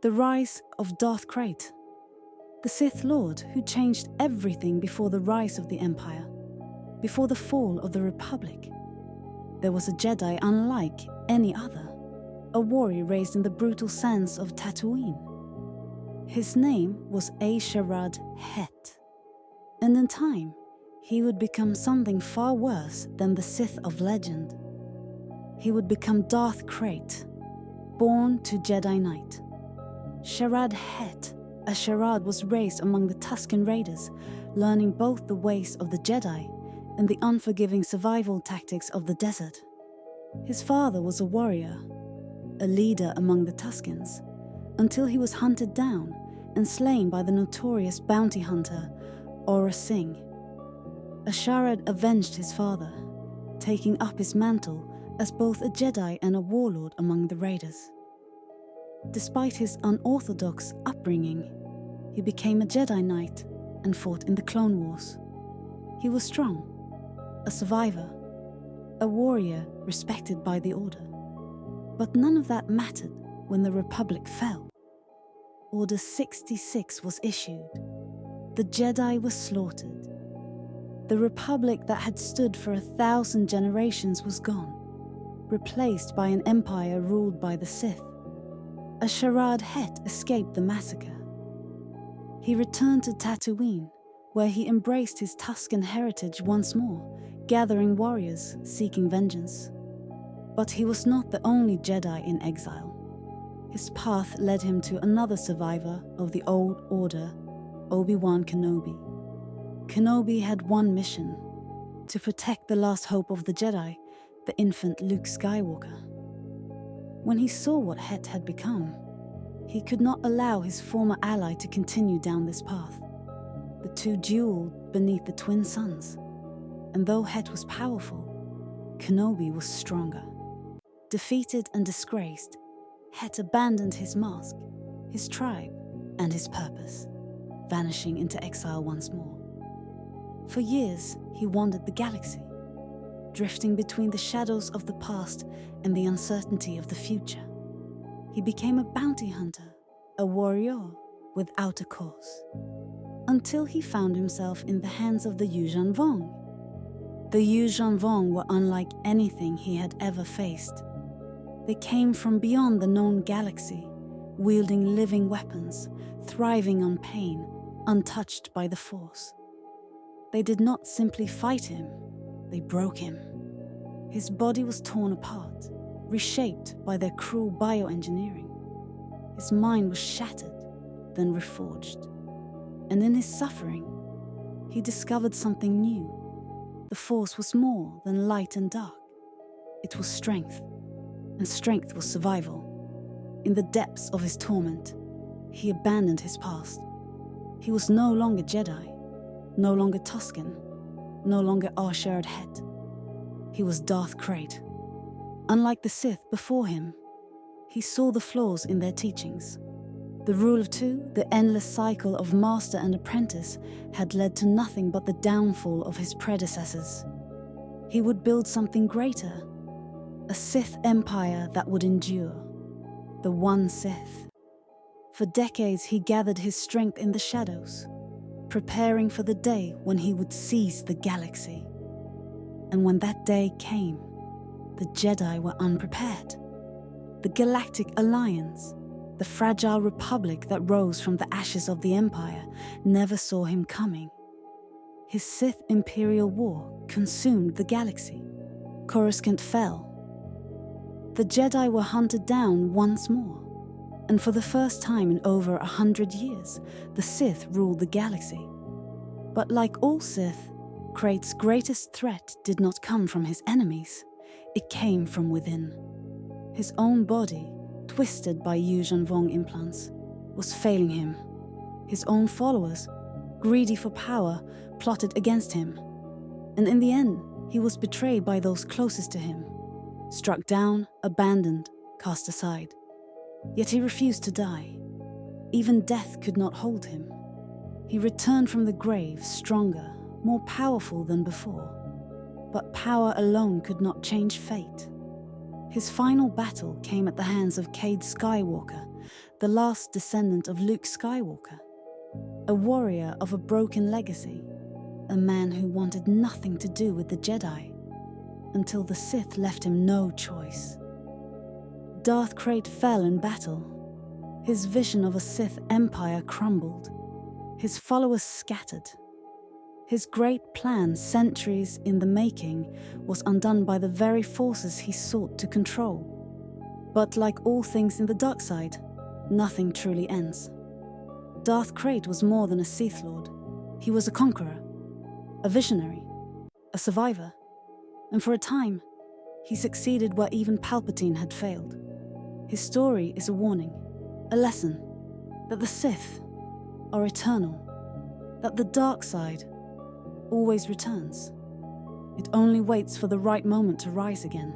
The rise of Darth Krayt, the Sith Lord who changed everything before the rise of the Empire, before the fall of the Republic. There was a Jedi unlike any other, a warrior raised in the brutal sands of Tatooine. His name was Hett, and in time, he would become something far worse than the Sith of legend. He would become Darth Krayt, born to Jedi Knight. Hett, a Sharad, was raised among the Tusken Raiders, learning both the ways of the Jedi and the unforgiving survival tactics of the desert. His father was a warrior, a leader among the Tuskens, until he was hunted down and slain by the notorious bounty hunter Aurra Sing. A Sharad avenged his father, taking up his mantle as both a Jedi and a warlord among the Raiders. Despite his unorthodox upbringing, he became a Jedi Knight and fought in the Clone Wars. He was strong, a survivor, a warrior respected by the Order. But none of that mattered when the Republic fell. Order 66 was issued. The Jedi were slaughtered. The Republic that had stood for 1,000 generations was gone, replaced by an empire ruled by the Sith. A Sharad Hett escaped the massacre. He returned to Tatooine, where he embraced his Tusken heritage once more, gathering warriors seeking vengeance. But he was not the only Jedi in exile. His path led him to another survivor of the old order, Obi-Wan Kenobi. Kenobi had one mission: to protect the last hope of the Jedi, the infant Luke Skywalker. When he saw what Hett had become, he could not allow his former ally to continue down this path. The two dueled beneath the twin suns, and though Hett was powerful, Kenobi was stronger. Defeated and disgraced, Hett abandoned his mask, his tribe, and his purpose, vanishing into exile once more. For years, he wandered the galaxy, drifting between the shadows of the past and the uncertainty of the future. He became a bounty hunter, a warrior without a cause, until he found himself in the hands of the Yuuzhan Vong. The Yuuzhan Vong were unlike anything he had ever faced. They came from beyond the known galaxy, wielding living weapons, thriving on pain, untouched by the Force. They did not simply fight him, they broke him. His body was torn apart, reshaped by their cruel bioengineering. His mind was shattered, then reforged. And in his suffering, he discovered something new. The Force was more than light and dark. It was strength, and strength was survival. In the depths of his torment, he abandoned his past. He was no longer Jedi, no longer Tusken, no longer Hett. He was Darth Krayt. Unlike the Sith before him, he saw the flaws in their teachings. The rule of two, the endless cycle of master and apprentice, had led to nothing but the downfall of his predecessors. He would build something greater, a Sith empire that would endure, the One Sith. For decades he gathered his strength in the shadows, preparing for the day when he would seize the galaxy. And when that day came, the Jedi were unprepared. The Galactic Alliance, the fragile republic that rose from the ashes of the Empire, never saw him coming. His Sith Imperial War consumed the galaxy. Coruscant fell. The Jedi were hunted down once more, and for the first time in over 100 years, the Sith ruled the galaxy. But like all Sith, Krayt's greatest threat did not come from his enemies. It came from within. His own body, twisted by Yuuzhan Vong implants, was failing him. His own followers, greedy for power, plotted against him. And in the end, he was betrayed by those closest to him, struck down, abandoned, cast aside. Yet he refused to die. Even death could not hold him. He returned from the grave stronger, more powerful than before. But power alone could not change fate. His final battle came at the hands of Skywalker, the last descendant of Luke Skywalker, a warrior of a broken legacy, a man who wanted nothing to do with the Jedi, until the Sith left him no choice. Darth Krayt fell in battle. His vision of a Sith empire crumbled. His followers scattered. His great plan, centuries in the making, was undone by the very forces he sought to control. But like all things in the dark side, nothing truly ends. Darth Krayt was more than a Sith Lord. He was a conqueror, a visionary, a survivor, and for a time, he succeeded where even Palpatine had failed. His story is a warning, a lesson, that the Sith are eternal, that the dark side always returns. It only waits for the right moment to rise again.